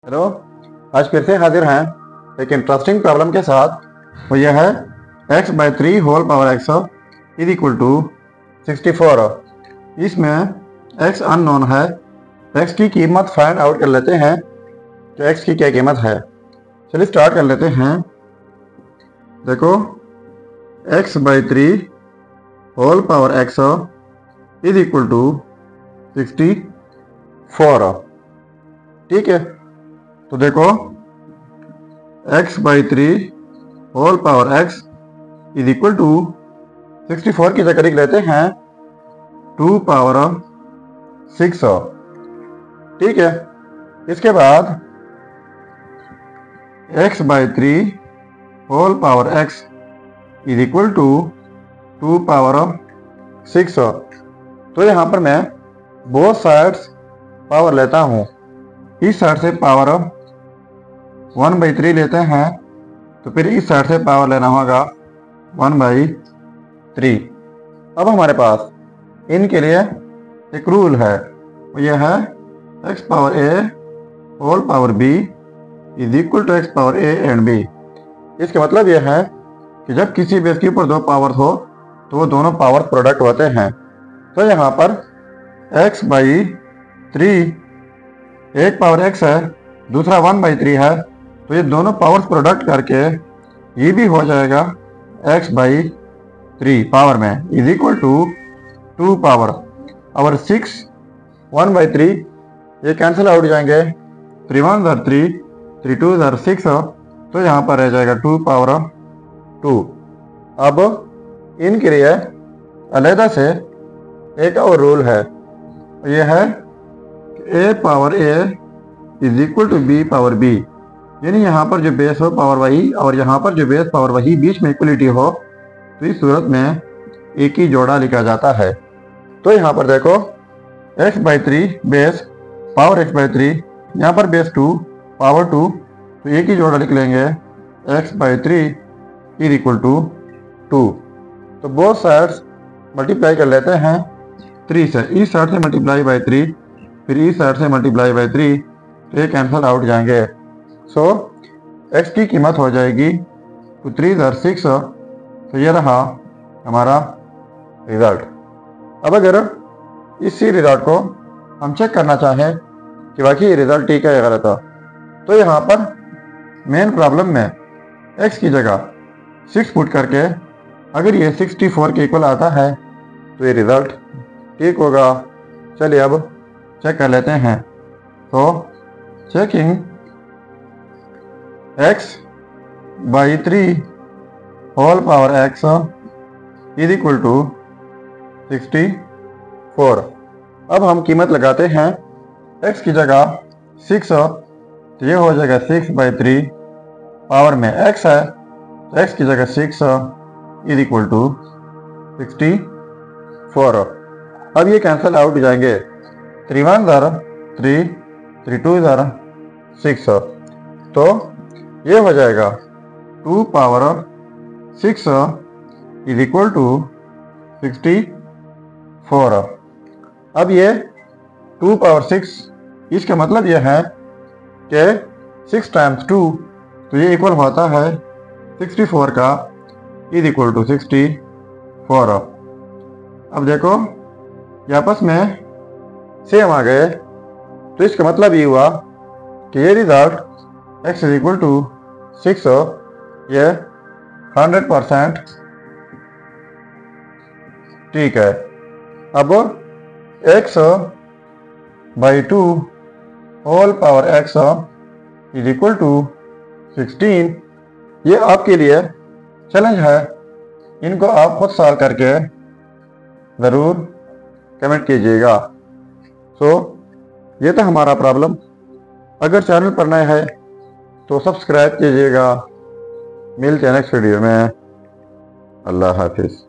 Hello, आज फिर से हाजिर हैं एक इंटरेस्टिंग प्रॉब्लम के साथ। वो यह है x/3 whole power x is equal to 64। इसमें x अननोन है। x की कीमत फाइंड आउट कर लेते हैं कि x की क्या कीमत है। चलिए स्टार्ट कर लेते हैं। देखो, x/3 whole power x is equal to 64। ठीक है, तो देखो x/3 whole power x is equal to 64 की जगह लिख लेते हैं 2 पावर 6। ठीक है, इसके बाद x/3 whole power x is equal to 2 power 6। तो यहाँ पर मैं बोथ साइड्स पावर लेता हूँ। इस साइड से पावर 1/3 लेते हैं, तो फिर इस साइड से पावर लेना होगा 1/3। अब हमारे पास इनके लिए एक रूल है, यह है x power a whole power b is equal to x power a and b। इसका मतलब यह है कि जब किसी बेस के ऊपर दो पावर हो तो वो दोनों पावर प्रोडक्ट होते हैं। तो यहाँ पर x/3 एक पावर x है, दूसरा 1/3 है, तो ये दोनों पावर्स प्रोडक्ट करके ये भी हो जाएगा x/3 पावर में इज इक्वल टू 2 पावर और 6 1/3 ये कैंसिल आउट जाएंगे। 3 1 3 3 2 6, तो यहाँ पर रह जाएगा 2 पावर 2। अब इनके लिए अलहदा से एक और रूल है, ये है a power a is equal to b power b। यानी यहाँ पर जो बेस हो पावर वही और यहाँ पर जो बेस पावर वही, बीच में इक्वलिटी हो, तो इस सूरत में एक ही जोड़ा लिखा जाता है। तो यहाँ पर देखो x/3 बेस पावर x/3, यहाँ पर बेस 2 पावर 2, तो एक ही जोड़ा लिख लेंगे x/3 इज इक्वल टू 2। तो बोथ साइड्स मल्टीप्लाई कर लेते हैं 3 से। इस साइड से मल्टीप्लाई बाई 3, फिर इस साइड से मल्टीप्लाई बाई 3, तो ये कैंसिल आउट जाएंगे। सो x की कीमत हो जाएगी 2 3 6। तो ये रहा हमारा रिजल्ट। अब अगर इसी रिजल्ट को हम चेक करना चाहें कि बाकी ये रिजल्ट ठीक है या गलत है, तो यहाँ पर मेन प्रॉब्लम में x की जगह 6 पुट करके अगर ये 64 के इक्वल आता है तो ये रिजल्ट ठीक होगा। चलिए अब चेक कर लेते हैं। तो checking x/3 whole power x is equal to 64। अब हम कीमत लगाते हैं। x की जगह 6, तो ये हो जाएगा 6/3 पावर में x है, तो x की जगह 6 इज इक्वल टू 64। अब ये कैंसिल आउट जाएंगे। 3 1 3 3 2 6, तो ये हो जाएगा 2 पावर 6 इज इक्वल टू 64। अब ये 2 पावर 6, इसका मतलब यह है कि 6 टाइम्स 2, तो ये इक्वल होता है 64 का इज इक्वल टू 64। अब देखो ये आपस में सेम आ गए, तो इसका मतलब ये हुआ कि ये result x is equal to 6 ये 100% ठीक है। अब x/2 whole power x is equal to 16, ये आपके लिए चैलेंज है। इनको आप खुद सॉल्व करके ज़रूर कमेंट कीजिएगा। ये था हमारा प्रॉब्लम। अगर चैनल पर नए हैं तो सब्सक्राइब कीजिएगा। मिलते हैं नेक्स्ट वीडियो में। अल्लाह हाफिज़।